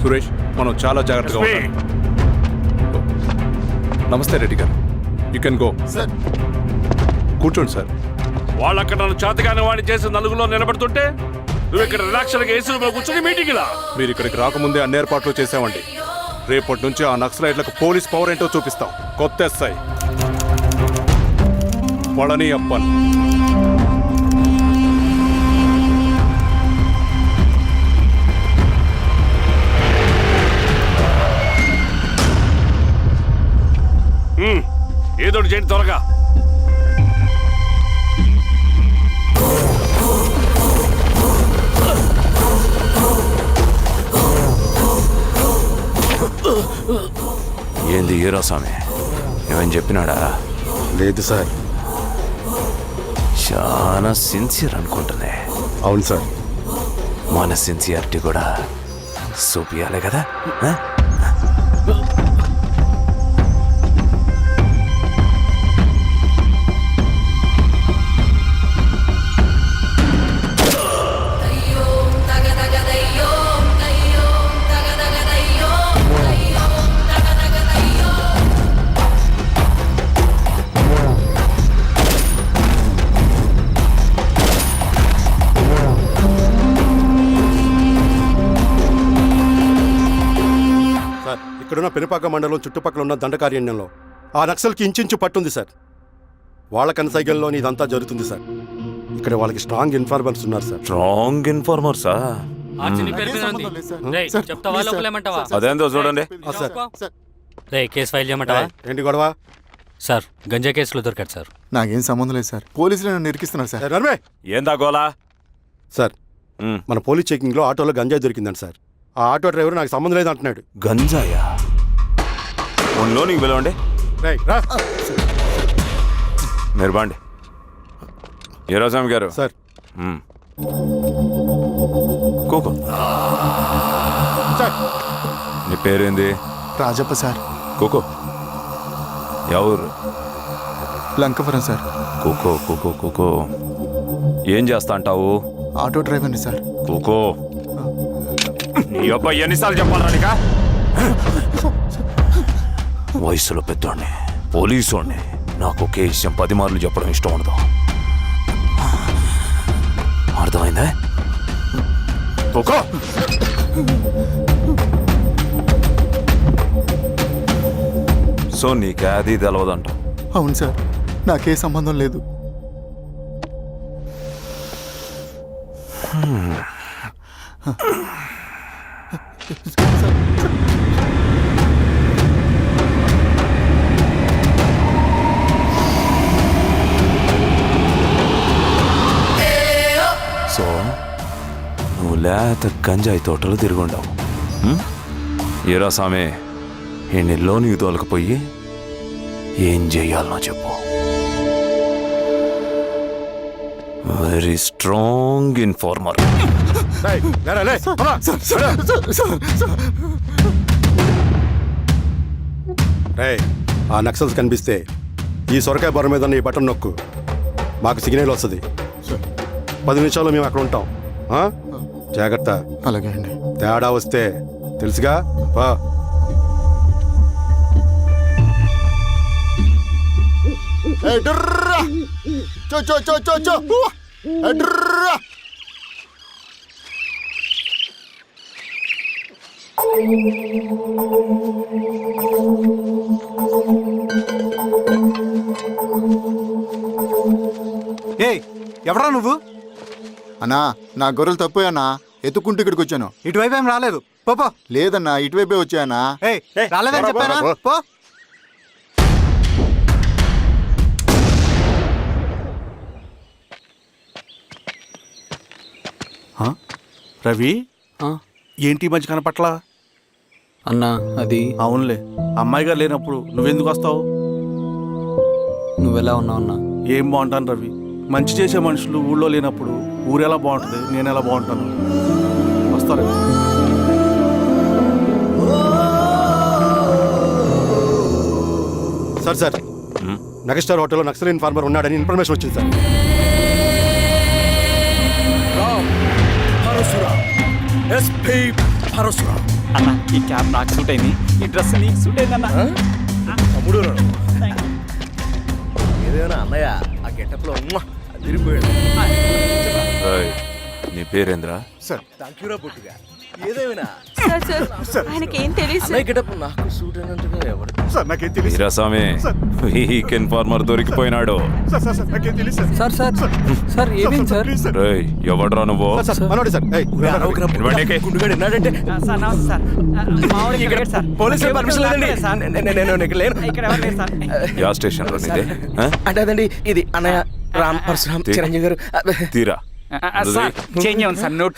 సురేష్, మనం చాలా జాగ్రత్తగా ఉండాలి. నమస్తే రెడ్డి గారు, యూ కెన్ గో. సార్ కూర్చోండి సార్. వాళ్ళు అక్కడ నన్ను చేతగాని వాడిని చేసి నలుగులో నిలబడుతుంటే నువ్వు ఇక్కడ రిలాక్స్గా ఏసీ రూమ్లో కూర్చొని మీటింగ్ ఇలా. మీరు ఇక్కడికి రాకముందే అన్ని ఏర్పాట్లు చేసామండి. రేపటి నుంచి ఆ నక్సలైట్లకు పోలీస్ పవర్ ఏంటో చూపిస్తాం. కొత్త ఎస్ఐ పళని అప్పన్. ఏదోటి చేయండి త్వరగా. ఏంది హీరోస్వామి ఏమని చెప్పినాడా? లేదు సార్. చాలా సిన్సియర్ అనుకుంటుంది. అవును సార్. మన సిన్సియారిటీ కూడా చూపియాలి కదా. ఇక్కడున్న పెనుపాక మండలం చుట్టుపక్కల ఉన్న దండకారణ్యంలో ఆ నక్సల్కి ఇంచుంచు పట్టుంది సార్. వాళ్ళ కనసైగల్లో ఇదంతా జరుగుతుంది సార్. ఇక్కడ వాళ్ళకి స్ట్రాంగ్ ఇన్ఫార్మర్స్ ఉన్నారు సార్. స్ట్రాంగ్ ఇన్ఫార్మర్సా? అదేందో చూడండి. కేసు ఫైల్ చేయమంటావా? ఏంటి గొడవ సార్? గంజా కేసులో దొరికాడు సార్. నాకేం సంబంధం లేదు సార్. పోలీసులు నన్ను ఇరికిస్తున్నారు సార్. నర్మే ఏందా గోలా? సార్, మన పోలీస్ చెకింగ్లో ఆటోలో గంజాయి దొరికిందండి సార్. ఆ ఆటో డ్రైవర్ నాకు సంబంధం లేదు అంటున్నాడు. గంజాయా? లోనికి పిలవండి. మీరు బాండి. హీరోస్వామి గారు సార్. కూకో. నీ పేరేంది? రాజప్ప సార్. కూకో. ఎవరు? లంకపురం సార్. కూకో కూకో కూకో. ఏం చేస్తా అంటావు? ఆటో డ్రైవర్ని సార్. కూకో. నీ అబ్బాయి ఎన్నిసార్లు చెప్పాలా నీకా? వయసులో పెద్దోడిని, పోలీసోడిని, నాకు ఒకే విషయం 10 మార్లు చెప్పడం ఇష్టం ఉండదు. అర్థమైందా? కూకో. సో నీకే అది తెలవదంట? అవును సార్, నాకే సంబంధం లేదు. సో నువ్వు లేత గంజాయి తోటలు తిరుగుండవు. ఏరా సామే, ఈ నీకు తోలకపోయి ఏం చెయ్యాలనో చెప్పు. Very strong informer. ఆ నక్సల్స్ కనిపిస్తే ఈ సొరకాయ బొర మీద ఈ బటన్ నొక్కు, మాకు సిగ్నల్ వస్తుంది. 10 నిమిషాల్లో మేము అక్కడ ఉంటాం. జాగ్రత్త. అలాగే అండి. తేడా వస్తే తెలుసుగా. ఎవరా నువ్వు? అన్నా, నా గొర్రెలు తప్పోయన్నా, ఎత్తుకుంటూ ఇక్కడికి వచ్చాను. ఇటువైపు ఏం రాలేదు. పో. లేదన్నా, ఇటువైపే వచ్చాయన్నా. రాలేదని చెప్పానా? పో. రవి, ఏంటి ఈ మధ్య కనపట్ల? అన్నా అది అవునులే, అమ్మాయి గారు లేనప్పుడు నువ్వెందుకు వస్తావు? నువ్వెలా ఉన్నావు అన్నా? ఏం బాగుంటాను రవి, మంచి చేసే మనుషులు ఊళ్ళో లేనప్పుడు ఊరు ఎలా బాగుంటుంది, నేను ఎలా బాగుంటాను? వస్తారా? సార్, నగస్టార్ హోటల్లో నక్సల్ ఇన్ఫార్మర్ ఉన్నాడని ఇన్ఫర్మేషన్ వచ్చింది సార్. ఎస్పీ పరశురామ్. అన్న ఈ క్యాప్ నాకు సూట్ అయింది, ఈ డ్రెస్ నీకు సూట్ అయింది అన్న. తమ్ముడు ఏదేమైనా అన్నయ్య ఆ గెటప్లో తిరిగిపోయాడు. రేయ్, నీ పేరేంద్రా? థ్యాంక్ యూరా పుట్టిగా. ఏదేమైనా ఆయనకి ఏం తెలియదు అన్నయ్య గెటప్ నాకు సూట్ అయినట్టుగా ఎవరు వీరాస్వామి, వీక్ ఇన్ఫార్మర్ దొరికిపోయినాడు. సార్ సార్ సార్ ఏమేం సార్? రేయ్, ఎవడ్రా నువ్వు? మనోడి సార్. ఏయ్, ఇవ్వండి. గుండుగాడు విన్నాడంటే సార్ నమస్తే సార్. మా వాడికి ఇక్కడ సార్ పోలీసులు పర్మిషన్ లేదండి. నేను ఇక్కడ లేను. ఇక్కడ ఎవరు లేరు సార్. యా స్టేషన్ లో నీదే? ఆ? అంటే అదండి ఇది అన్నయ్య రామ్ పరశురామ్ చిరంజీవి గారు. తీరా సార్ చేంజ్ ఉంది సార్ నోట్.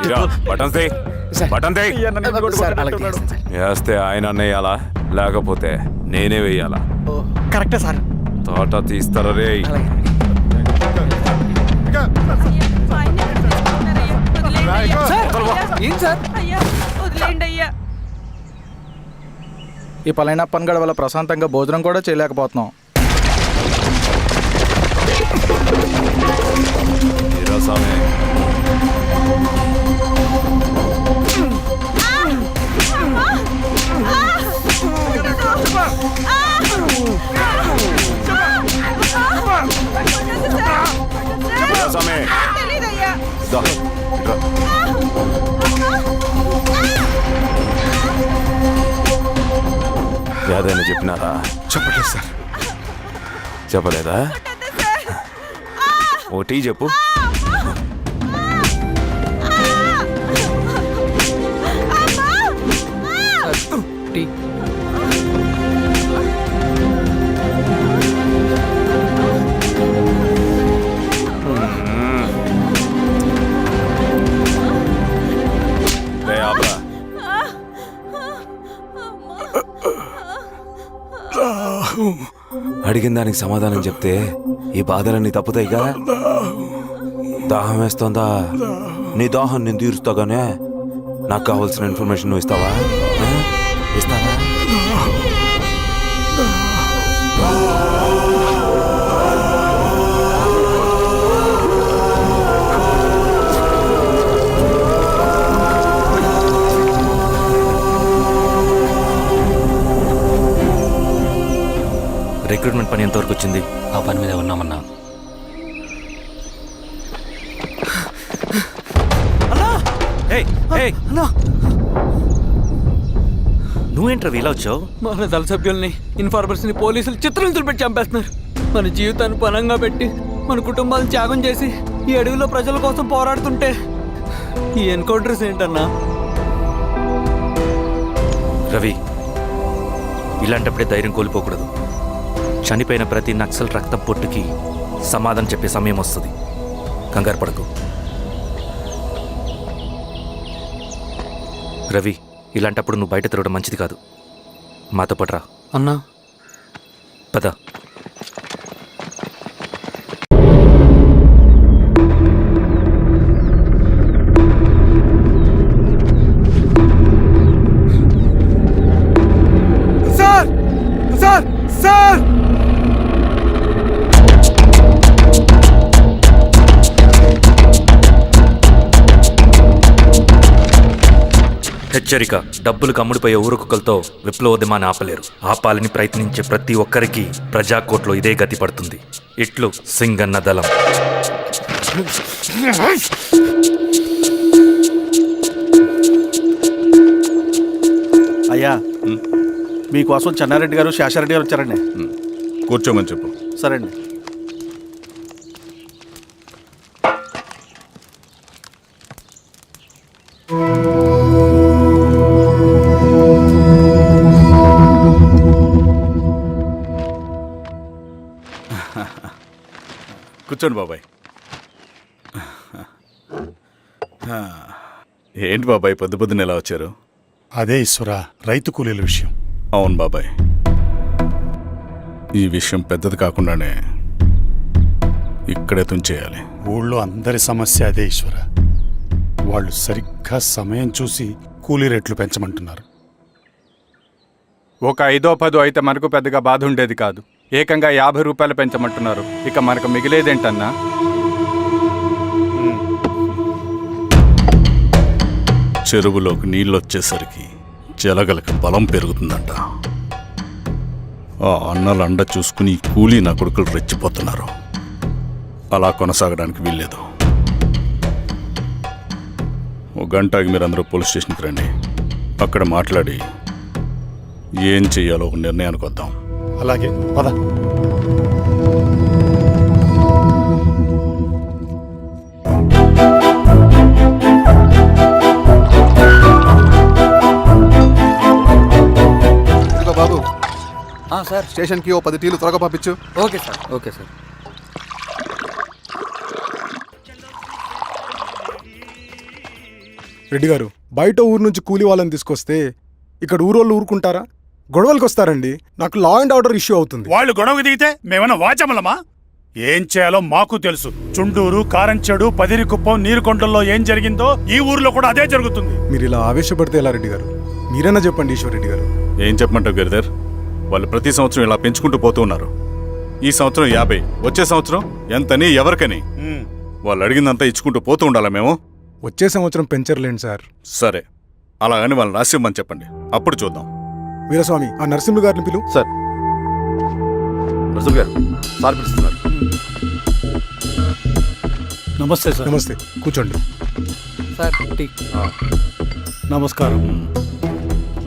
తీరా, బటన్ తీ. బటన్ తీ. సార్ అలాగే చేస్తాను సార్. వేస్తే ఆయన అన్నయ్యాలా, లేకపోతే నేనే వెయ్యాలా? కరెక్టే సార్. తోట తీస్తారా రే? ఏం సార్? అయ్యా వదిలేండి అయ్యా. ఈ పలైన పనిగడ వల్ల ప్రశాంతంగా భోజనం కూడా చేయలేకపోతున్నాం. వీరాస్వామి, వీరాస్వామి, తెలీదయ్యా. దా, ఇట్రా. ఏదైనా చెప్పినారా? చెప్పట్లేదు సార్. చెప్పలేదా? ఓ టీ చెప్పు. టీ. రే, ఆపరా. అడిగిన దానికి సమాధానం చెప్తే ఈ బాధలన్నీ తప్పుతాయిగా. దాహం వేస్తోందా? నీ దాహం నేను తీరుస్తాగానే నాకు కావాల్సిన ఇన్ఫర్మేషన్ నువ్వు ఇస్తావా? ఆ? ఇస్తావా? రిక్రూట్మెంట్ పని ఎంతవరకు వచ్చింది? ఆ పని మీద ఉన్నామన్నా. నువ్వేంట్రా ఇలా వచ్చావు? మన దళ సభ్యుల్ని, ఇన్ఫార్మర్స్ని పోలీసులు చిత్రహింసలు పెట్టి చంపేస్తున్నారు. మన జీవితాన్ని పనంగా పెట్టి మన కుటుంబాలను త్యాగం చేసి ఈ అడవిలో ప్రజల కోసం పోరాడుతుంటే ఈ ఎన్కౌంటర్స్ ఏంటన్నా? రవి, ఇలాంటప్పుడే ధైర్యం కోల్పోకూడదు. చనిపోయిన ప్రతి నక్సల్ రక్తం పొట్టుకి సమాధానం చెప్పే సమయం వస్తుంది. కంగారు పడకు రవి. ఇలాంటప్పుడు నువ్వు బయట తిరగడం మంచిది కాదు. మాతో పట్రా అన్నా. పద. సార్ సార్ సార్ హెచ్చరిక: డబ్బులకు అమ్ముడిపోయే ఊరుకుక్కలతో విప్లవోద్యమాన్ని ఆపలేరు. ఆపాలని ప్రయత్నించే ప్రతి ఒక్కరికి ప్రజాకోర్టులో ఇదే గతి పడుతుంది. ఇట్లు సింగన్న దళం. అయ్యా, మీకోసం చెన్నారెడ్డి గారు శేషారెడ్డి గారు వచ్చారండి. కూర్చోమని చెప్పు. సరే అండి. కూర్చోండి బాబాయ్. ఏంటి బాబాయ్ పొద్దు పొద్దున ఎలా వచ్చారు? అదే ఈశ్వర, రైతు కూలీల విషయం. అవును బాబాయ్, ఈ విషయం పెద్దది కాకుండానే ఇక్కడే తుంచేయాలి. ఊళ్ళో అందరి సమస్య అదే ఈశ్వర. వాళ్ళు సరిగ్గా సమయం చూసి కూలీ రేట్లు పెంచమంటున్నారు. ఒక 5-10 అయితే మనకు పెద్దగా బాధ ఉండేది కాదు. ఏకంగా 50 రూపాయలు పెంచమంటున్నారు. ఇక మనకు మిగిలేదేంటన్నా? చెరువులోకి నీళ్ళు వచ్చేసరికి జలగలకి బలం పెరుగుతుందంట. ఆ అన్నల అండ చూసుకుని ఈ కూలీ నా కొడుకులు రెచ్చిపోతున్నారు. అలా కొనసాగడానికి వీల్లేదు. ఓ గంటకి మీరందరూ పోలీస్ స్టేషన్కి రండి. అక్కడ మాట్లాడి ఏం చెయ్యాలో ఒక నిర్ణయానికి వద్దాం. అలాగే పద. బాబు సార్ స్టేషన్కి ఓ 10 టీలు త్వరగా పంపించు. Okay sir. Okay sir. Reddy గారు, బయట ఊరు నుంచి కూలీ వాళ్ళని తీసుకొస్తే ఇక్కడ ఊరోళ్ళు ఊరుకుంటారా? గొడవలకు వస్తారండి. నాకు లా అండ్ ఆర్డర్ ఇష్యూ అవుతుంది. వాళ్ళు గొడవకు దిగితే మేమన్నా వాచమలమా? ఏం చేయాలో మాకు తెలుసు. చుండూరు, కారంచెడు, పదిరికుప్పం, నీరుకొండల్లో ఏం జరిగిందో ఈ ఊర్లో కూడా అదే జరుగుతుంది. మీరు ఇలా ఆవేశపడితే ఎలా రెడ్డి గారు? మీరైనా చెప్పండి ఈశ్వర్ రెడ్డి గారు. ఏం చెప్పమంటావు గిరిధర్? వాళ్ళు ప్రతి సంవత్సరం ఇలా పెంచుకుంటూ పోతూ ఉన్నారు. ఈ సంవత్సరం 50, వచ్చే సంవత్సరం ఎంతని, ఎవరికని వాళ్ళు అడిగిందంతా ఇచ్చుకుంటూ పోతూ ఉండాలా మేము? వచ్చే సంవత్సరం పెంచర్లేండి సార్. సరే, అలాగని వాళ్ళని రాసిమ్మని చెప్పండి, అప్పుడు చూద్దాం. వీరస్వామి, ఆ నరసింహ గారిని పిలువు. సార్, రసూల్ గారు సార్ పిలుస్తున్నారు. నమస్తే సార్. నమస్తే, కూర్చోండి. Sir tea. నమస్కారం.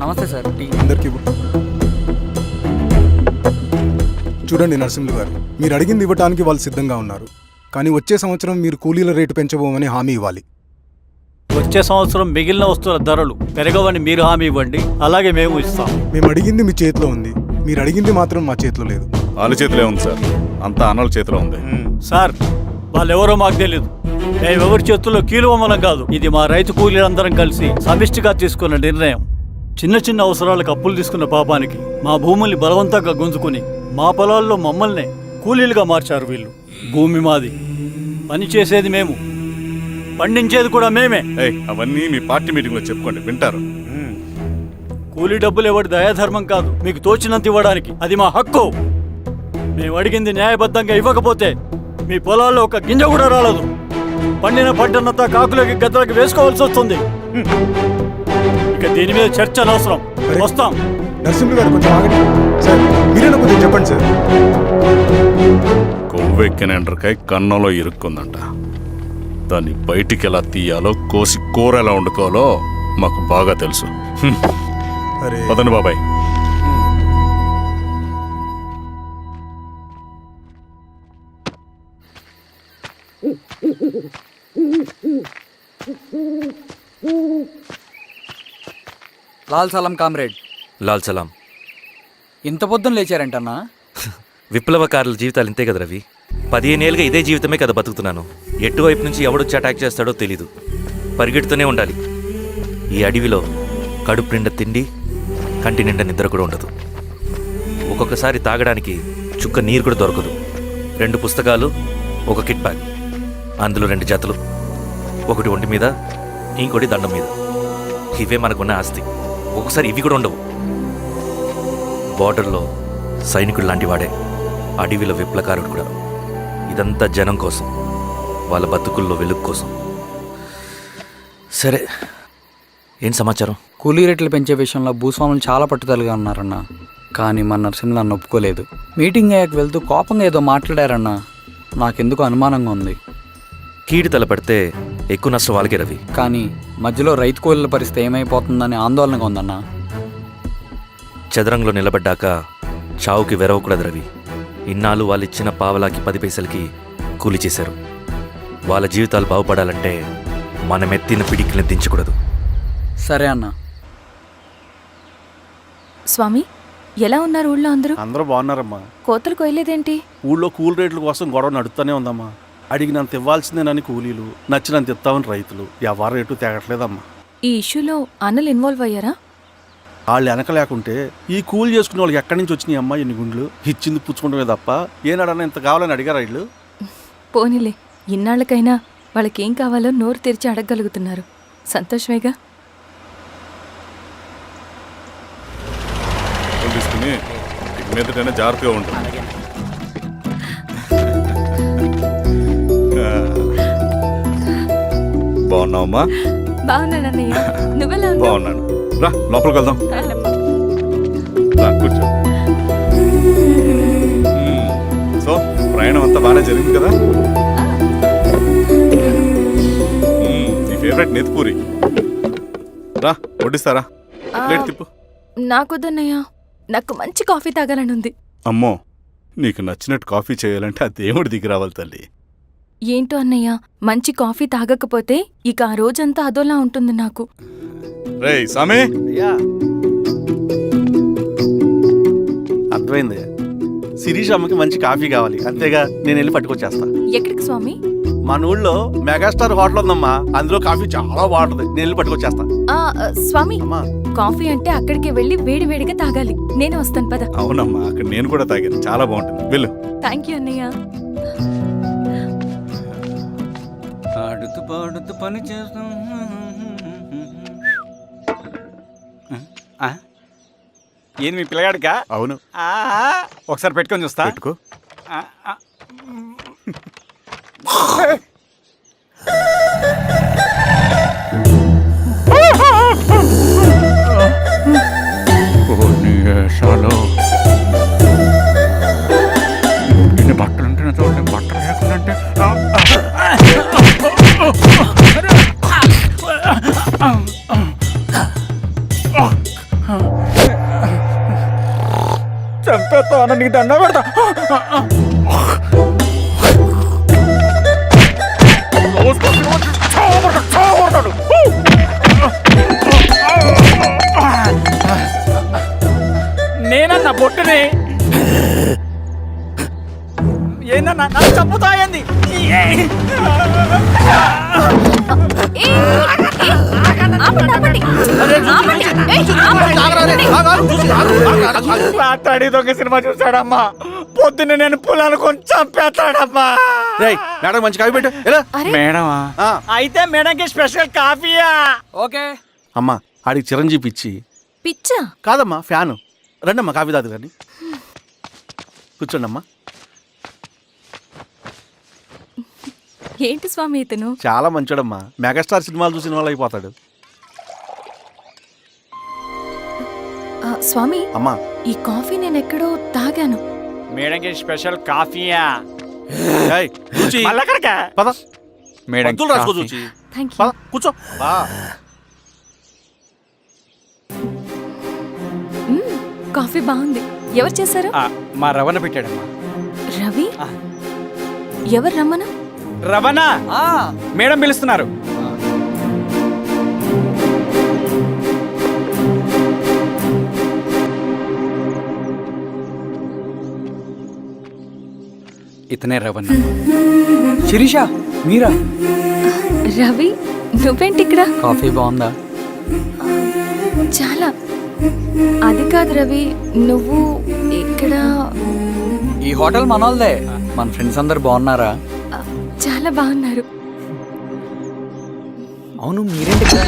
నమస్తే సార్. టీ. అందరికీ ఇవ్వు. చూడండి నరసింహులు గారు, మీరు అడిగింది ఇవ్వటానికి వాళ్ళు సిద్ధంగా ఉన్నారు. కానీ వచ్చే సంవత్సరం మీరు కూలీల రేటు పెంచబోమని హామీ ఇవ్వాలి. వచ్చే సంవత్సరం మిగిలిన వస్తువుల ధరలు పెరగవని మీరు హామీ ఇవ్వండి, అలాగే మేము ఇస్తాం. మేము అడిగింది మీ చేతిలో ఉంది, మీరు అడిగింది మాత్రం మా చేతిలో లేదు. వాళ్ళ చేతిలో ఉంది సార్, అంతా అన్నల చేతిలో ఉంది. సార్, వాళ్ళెవరో మాకు తెలియదు. మేమెవరి చేతుల్లో కీలువమనం కాదు. ఇది మా రైతు కూలీలందరం కలిసి సమిష్టిగా తీసుకున్న నిర్ణయం. చిన్న చిన్న అవసరాలకు అప్పులు తీసుకున్న పాపానికి మా భూముల్ని బలవంతంగా గుంజుకుని మా పొలాల్లో మమ్మల్నే కూలీలుగా మార్చారు వీళ్ళు. భూమి మాది, పని చేసేది మేము, పండించేది కూడా మేమే. అవన్నీ మీ పార్టీ మీటింగ్ లో చెప్పుకోండి, వింటారు. కూలీ డబ్బులు ఎవరి దయాధర్మం కాదు, మీకు తోచినంత ఇవ్వడానికి అది మా హక్కు. మేము అడిగింది న్యాయబద్ధంగా ఇవ్వకపోతే మీ పొలాల్లో ఒక గింజ కూడా రాలదు. పండిన పంటనంతా కాకులకి గద్దలకి వేసుకోవాల్సి వస్తుంది. ఇక దీని మీద చర్చ అనవసరం. వస్తాం. నరసింహులు గారు కొంచెం ఆగండి సార్. మీరైనా కొంచెం చెప్పండి సార్. కొవ్వెక్కిన ఎండ్రకాయ కన్నంలో ఇరుక్కుందంట. దాన్ని బయటికి ఎలా తీయాలో, కోసి కూర ఎలా వండుకోవాలో మాకు బాగా తెలుసు. పదండి బాబాయ్. లాల్ సలాం కామ్రేడ్. లాల్ సలాం. ఇంత పొద్దున లేచారంటన్నా? విప్లవకారుల జీవితాలు ఇంతే కదా రవి. 15 ఏళ్ళుగా ఇదే జీవితమే కదా బతుకుతున్నాను. ఎటువైపు నుంచి ఎవడొచ్చి అటాక్ చేస్తాడో తెలీదు. పరిగెడుతూనే ఉండాలి. ఈ అడవిలో కడుపు నిండా తిండి, కంటి నిండా నిద్ర కూడా ఉండదు. ఒక్కొక్కసారి తాగడానికి చుక్క నీరు కూడా దొరకదు. 2 పుస్తకాలు, ఒక కిట్ బ్యాగ్, అందులో 2 జతలు, ఒకటి ఒంటి మీద, ఇంకోటి దండం మీద. ఇవే మనకున్న ఆస్తి. ఒక్కొక్కసారి ఇవి కూడా ఉండవు. బార్డర్లో సైనికుడు లాంటి వాడే, అడవిలో విప్లవకారుడు కూడా. ఇదంతా జనం కోసం, వాళ్ళ బతుకుల్లో వెలుగు కోసం. సరే, ఏం సమాచారం? కూలీ రేట్లు పెంచే విషయంలో భూస్వాములు చాలా పట్టుదలగా ఉన్నారన్న. కానీ మన నరసింహులు నన్ను ఒప్పుకోలేదు. మీటింగ్ అయ్యాక వెళ్తూ కోపంగా ఏదో మాట్లాడారన్నా. నాకెందుకు అనుమానంగా ఉంది. కీడు తలపడితే ఎక్కువ నష్టం వాళ్ళకే రవి. కానీ మధ్యలో రైతు కూలీల పరిస్థితి ఏమైపోతుందని ఆందోళనగా ఉందన్నా. చదరంగంలో నిలబడ్డాక చావుకి వెరవకూడదు రవి. ఇన్నాళ్ళు వాళ్ళు ఇచ్చిన పావలాకి 10 పైసలకి కూలి చేశారు. వాళ్ళ జీవితాలు బాగుపడాలంటే మనమెత్తిన పిడికిని దించకూడదు. సరే అన్న. స్వామి, ఎలా ఉన్నారు ఊళ్ళో అందరూ? అందరూ బాగున్నారమ్మా. కోతలు కొయ్యలేదేంటి? ఊళ్ళో కూలి రేట్ల కోసం గొడవ నడుస్తూనే ఉందమ్మా. అడిగినంత ఇవ్వాల్సిందేనని కూలీలు, నచ్చినంత ఇస్తామని రైతులు. ఎవరు రేటు తేగట్లేదమ్మా. ఈ ఇష్యూలో అన్నలు ఇన్వాల్వ్ అయ్యారా? వాళ్ళు వెనక లేకుంటే ఈ కూలి చేసుకునే వాళ్ళకి ఎక్కడి నుంచి వచ్చినాయి అమ్మా ఎన్ని గుండ్లు? ఇచ్చింది పుచ్చుకుంటమే తప్ప ఏనాడన్నా ఇంత కావాలని అడిగారు వీళ్ళు. పోనీలే, ఇన్నాళ్ళకైనా వాళ్ళకేం కావాలో నోరు తెరిచి అడగగలుగుతున్నారు. సంతోషమేగా. తీసుకుని మీదటైనా జాగ్రత్తగా ఉంటుంది. బాగున్నావమ్మా? బాగున్నానన్నయ్య. నువ్వెలా ఉన్నావు? బాగున్నాను. రా లోపలికి వెళ్దాం. రా కూర్చో. సో ప్రయాణం అంతా బాగానే జరిగింది కదా? నీ ఫేవరెట్ నెత్తిపూరి. రా వడ్డిస్తారా? ప్లేట్ తిప్పు. నాకొద్దన్నయ్య, నాకు మంచి కాఫీ తాగాలని ఉంది. అమ్మో, నీకు నచ్చినట్టు కాఫీ చేయాలంటే ఆ దేవుడి దిగి రావాలి తల్లి. ఏంటో అన్నయ్య, మంచి కాఫీ తాగకపోతే ఇక ఆ రోజంతా అదోలా ఉంటుంది నాకు. రేయ్ సామి, అర్థమైంది. శిరీష్ అమ్మకి మంచి కాఫీ కావాలి, అంతేగా నేను వెళ్ళి పట్టుకొచ్చేస్తా. ఎక్కడికి స్వామి? మన ఊళ్ళో మెగాస్టార్ హోటల్ ఉందమ్మా, అందులో కాఫీ చాలా బాగుంటుంది, నేను వెళ్ళి పట్టుకొచ్చేస్తా. స్వామి, అమ్మా కాఫీ అంటే అక్కడికి వెళ్ళి వేడి వేడిగా తాగాలి. నేను వస్తాను పద. అవునమ్మా, అక్కడ నేను కూడా తాగాను, చాలా బాగుంటుంది. వెళ్ళు. థ్యాంక్ యూ అన్నయ్య. ఆడుతూ పాడుతూ పని చేస్తాం. ఏంది మీ పిల్లగాడికా? అవును. ఒకసారి పెట్టుకొని చూస్తా. పెట్టుకో. ఎన్ని బట్టలు ఉంటే చూడండి, బట్టలు లేకుంటే చంపేస్తాను, నీకు దండ పెడతా. నేనన్నా బొట్టుని ఏందన్నా నన్ను చంపుతాయంది. మాట్లాడి దొంగ సినిమా చూసాడమ్మా, పొద్దున్న నేను పొలాలు కొంచెం చంపేస్తాడమ్మా. మేడం మంచి కాఫీ పెట్టు. మేడమా? అయితే మేడంకి స్పెషల్ కాఫీయా? ఓకే. అమ్మా ఆడికి చిరంజీవి పిచ్చి. పిచ్చా? కాదమ్మా, ఫ్యాను. రండమ్మా కాఫీ తాదు కానీ. కూర్చోండి అమ్మా. ఏంటి స్వామి ఇతను? చాలా మంచోడమ్మా, మెగాస్టార్ సినిమాలు చూసిన వాళ్ళు అయిపోతాడు. స్వామి, అమ్మా ఈ కాఫీ నేను ఎక్కడో తాగాను. మేడంకి స్పెషల్ కాఫీయా? మళ్ళక్కడికా? పద మేడం మందులు రాసుకో చూచి. Thank you. పద కూర్చో. కాఫీ బాగుంది. ఎవరు చేశారు? మా రవణ పెట్టాడమ్మా. రవి? ఎవరు రమ్మను? రవణ మేడం పిలుస్తున్నారు. ఇతనే రవణ. శిరీష, మీరా? రవి, నువ్వేంటి ఇక్కడ? కాఫీ బాగుందా? చాలా. అది కాదు రవి, నువ్వు ఇక్కడ. ఈ హోటల్ మనోల్దే. మన ఫ్రెండ్స్ అందరు బాగున్నారా? చాలా బాగున్నారు. అవును, మీరేంటి ఇక్కడ?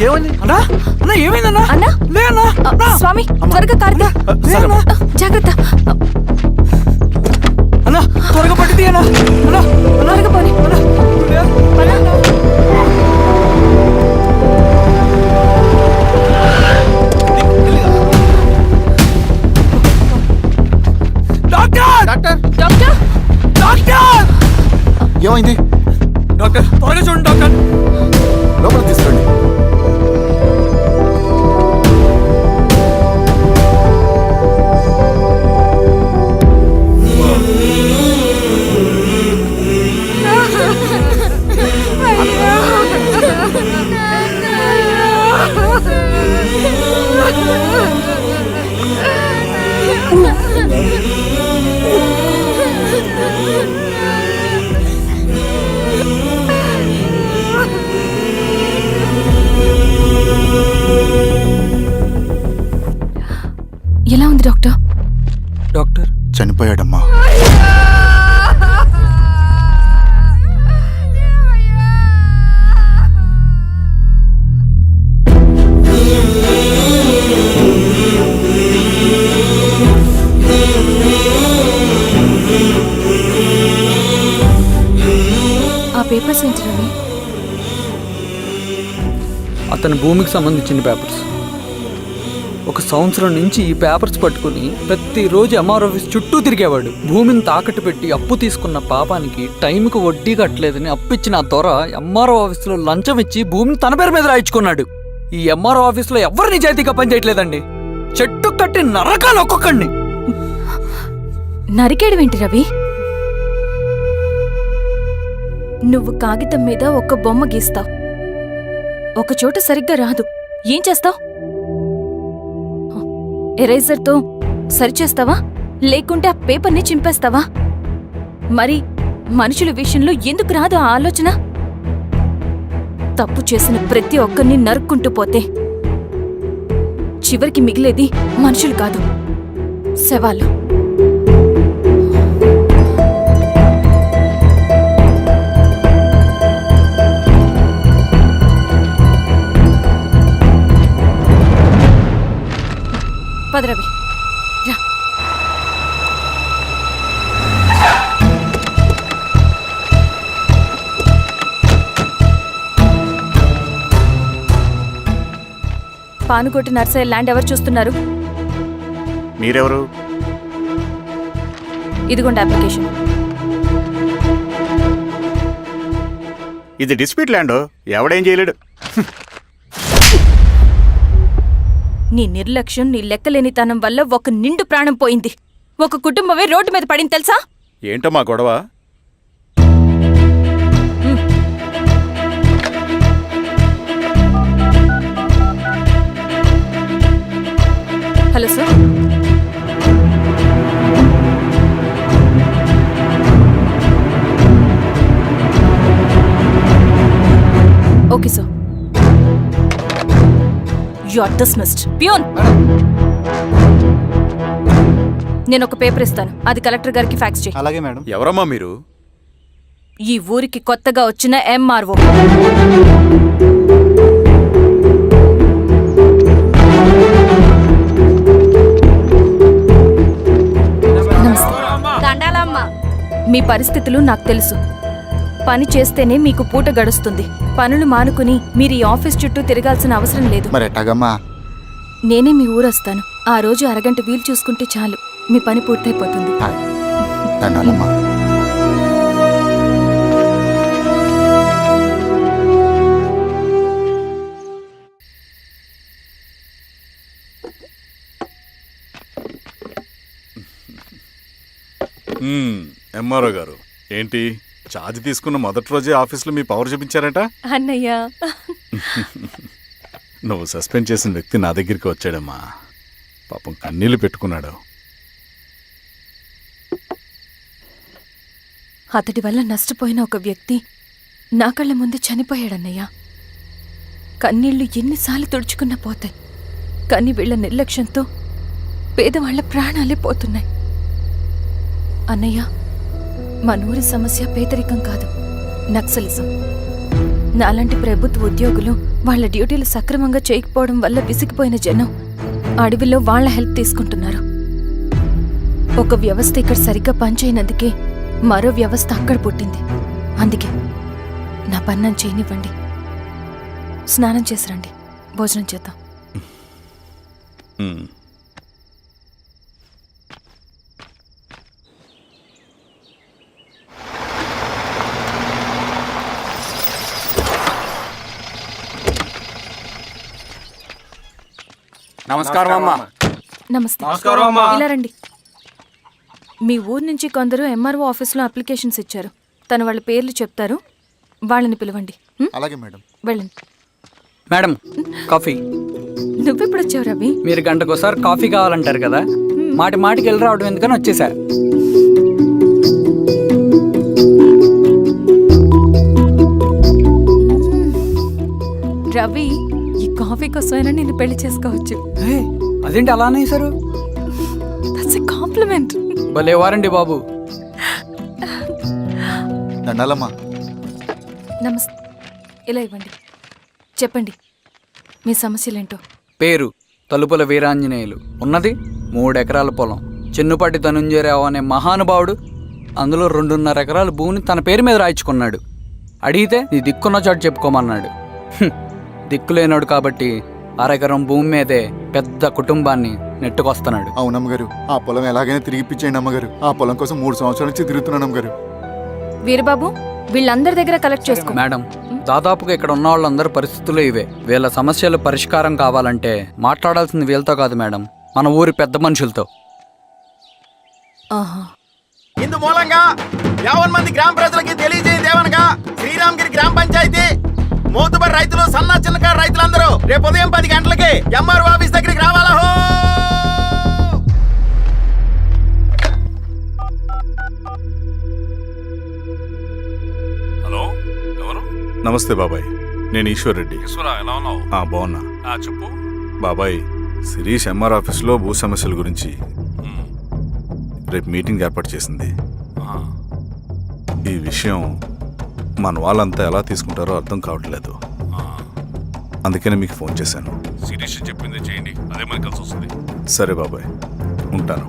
ఏమైంది అన్నా? అన్నా ఏమైందన్నా? అన్నా, లే అన్నా. స్వామి త్వరగా కారుతా. జాగ్రత్త అన్నా, త్వరగా పట్టి తీయనా. అన్నా త్వరగా పోనీ. Doctor doctor, doctor! ఏమైంది? డాక్టర్ త్వరగా చూడండి డాక్టర్. లోపలికి తీసుకురండి. ఎలా ఉంది డాక్టర్? డాక్టర్ చనిపోయాడమ్మా. ఆ పేపర్స్ ఏంటి రవి? అతని భూమికి సంబంధించిన పేపర్స్. 1 సంవత్సరం నుంచి ఈ పేపర్స్ పట్టుకుని ప్రతిరోజు ఎంఆర్ ఆఫీస్ చుట్టూ తిరిగేవాడు. భూమిని తాకట్టు పెట్టి అప్పు తీసుకున్న పాపానికి టైంకి వడ్డీ కట్టలేదని అప్పిచ్చిన ఆ దొర ఎంఆర్ఓ ఆఫీస్లో లంచం ఇచ్చి భూమిని తన పేరు మీద రాయించుకున్నాడు. ఈ ఎంఆర్ఓ ఆఫీస్లో ఎవరు నిజాయితీగా పనిచేయట్లేదండి. చెట్టు కట్టి నరకాలి ఒక్కొక్కడిని. నరికేడవేంటి రవి? నువ్వు కాగితం మీద ఒక బొమ్మ గీస్తావు, ఒక చోట సరిగ్గా రాదు, ఏం చేస్తావు? ఎరేజర్తో సరిచేస్తావా, లేకుంటే ఆ పేపర్ని చింపేస్తావా? మరి మనుషుల విషయంలో ఎందుకు రాదు ఆ ఆలోచన? తప్పు చేసిన ప్రతి ఒక్కరిని నరుక్కుంటూ పోతే చివరికి మిగిలేది మనుషులు కాదు, శవాలు. పదరవి రా. పానుకోటి నర్సయ్య ల్యాండ్ ఎవరు చూస్తున్నారు? మీరెవరు? ఇదిగోండి అప్లికేషన్. ఇది డిస్ప్యూట్ ల్యాండ్, ఎవడేం చేయలేడు. నీ నిర్లక్ష్యం, నీ లెక్కలేనితనం వల్ల ఒక నిండు ప్రాణం పోయింది. ఒక కుటుంబమే రోడ్డు మీద పడింది తెలుసా? ఏంటో మా గొడవ? Hello sir. Okay sir, you are dismissed. Peon, నేను ఒక పేపర్ ఇస్తాను, అది కలెక్టర్ గారికి ఫ్యాక్స్ చేయి. అలాగే మేడం. ఎవరమ్మా మీరు? ఈ ఊరికి కొత్తగా వచ్చిన ఎంఆర్ఓ. మీ పరిస్థితులు నాకు తెలుసు. పని చేస్తేనే మీకు పూట గడుస్తుంది. పనులు మానుకుని మీరు ఈ ఆఫీస్ చుట్టూ తిరగాల్సిన అవసరం లేదు. మరి ఎట్టాగమ్మా? నేనే మీ ఊరొస్తాను. ఆ రోజు అరగంట వీలు చూసుకుంటే చాలు, మీ పని పూర్తయిపోతుంది. దండాలమ్మా. ఎంఆర్ఓ గారు, ఏంటి ఛార్జ్ తీసుకున్న మొదటి రోజే ఆఫీస్లో మీ పవర్ చూపించారట? అన్నయ్య, నువ్వు సస్పెండ్ చేసిన వ్యక్తి నా దగ్గరికి వచ్చాడమ్మా. పాపం కన్నీళ్లు పెట్టుకున్నాడు. అతడి వల్ల నష్టపోయిన ఒక వ్యక్తి నా కళ్ళ ముందు చనిపోయాడన్నయ్య. కన్నీళ్లు ఎన్నిసార్లు తుడుచుకున్నా పోతాయి, కానీ వీళ్ల నిర్లక్ష్యంతో పేదవాళ్ల ప్రాణాలే పోతున్నాయి. అన్నయ్య, మా నూరి సమస్య పేదరికం కాదు, నక్సలిజం. నాలాంటి ప్రభుత్వ ఉద్యోగులు వాళ్ల డ్యూటీలు సక్రమంగా చేయకపోవడం వల్ల విసిగిపోయిన జనం అడవిలో వాళ్ల హెల్ప్ తీసుకుంటున్నారు. ఒక వ్యవస్థ ఇక్కడ సరిగ్గా పనిచేయనందుకే మరో వ్యవస్థ అక్కడ పుట్టింది. అందుకే నా పన్నం చేయనివ్వండి. స్నానం చేసిరండి, భోజనం చేద్దాం. నమస్కారం అమ్మా. నమస్తే. ఇలా రండి. మీ ఊరు నుంచి కొందరు ఎంఆర్ఓ ఆఫీస్లో అప్లికేషన్స్ ఇచ్చారు. తను వాళ్ళ పేర్లు చెప్తారు, వాళ్ళని పిలవండి. అలాగే మేడం. వెళ్ళండి. Madam, coffee. నువ్వెప్పుడు వచ్చావు రవి? మీరు గంటకోసారి కాఫీ కావాలంటారు కదా, మాటి మాటికి వెళ్ళి రావడం ఎందుకని వచ్చేసా. రవి, ఈ కాఫీ కోసమైనా నేను పెళ్లి చేసుకోవచ్చు. అదేంటి అలా అనేసారు? That's a compliment. భలే వారండి బాబు. దండాలమ్మా. నమస్తే. ఇలా ఇవ్వండి. చెప్పండి మీ సమస్యలేంటో. పేరు తలుపుల వీరాంజనేయులు. ఉన్నది 3 ఎకరాల పొలం. చిన్నుపాటి ధనుంజయరావు అనే మహానుభావుడు అందులో 2.5 ఎకరాల భూమిని తన పేరు మీద రాయించుకున్నాడు. అడిగితే నీ దిక్కున్న చోటు చెప్పుకోమన్నాడు. దిక్కులేనోడు కాబట్టి అరెకరం భూమి మీదే పెద్ద కుటుంబాన్ని నెట్టుకొస్తున్నాడు. అవునమ్మగారు, ఆ పొలం ఎలాగైనా తిరిగి ఇప్పించేయండి అమ్మగారు. ఆ పొలం కోసం 3 సంవత్సరాల నుంచి తిరుగుతున్నాను అమ్మగారు. వీరబాబు, వీళ్ళందరి దగ్గర కలెక్ట్ చేసుకో. మేడం, దాదాపుగా ఇక్కడ ఉన్న వాళ్ళందరి పరిస్థితులు ఇవే. వీళ్ళ సమస్యలు పరిష్కారం కావాలంటే మాట్లాడాల్సింది వీళ్ళతో కాదు మేడం, మన ఊరి పెద్ద మనుషులతో. ఆహా. ఇందు మూలంగా 50 మంది గ్రామ ప్రజలకి తెలియజేయదేవనగా శ్రీరామగిరి గ్రామ పంచాయతీ మోతుబడి రైతులు, సన్న చిన్నకారు రైతులందరూ రేపు ఉదయం 10 గంటలకి ఎంఆర్ఓ ఆఫీస్ దగ్గరికి రావాలా. హలో, ఎవరు? నమస్తే బాబాయ్, నేను ఈశ్వర్ రెడ్డి. ఈశ్వరా, ఎలా ఉన్నావు? బాగున్నా చెప్పు. బాబాయ్. శిరీష్ ఎంఆర్ ఆఫీస్లో భూ సమస్యల గురించి రేపు మీటింగ్ ఏర్పాటు చేసింది. ఈ విషయం మన వాళ్ళంతా ఎలా తీసుకుంటారో అర్థం కావట్లేదు. అందుకనే మీకు ఫోన్ చేశాను. శిరీష్ చెప్పింది చేయండి, అదే మనకి కలిసి వస్తుంది. సరే బాబాయ్, ఉంటాను.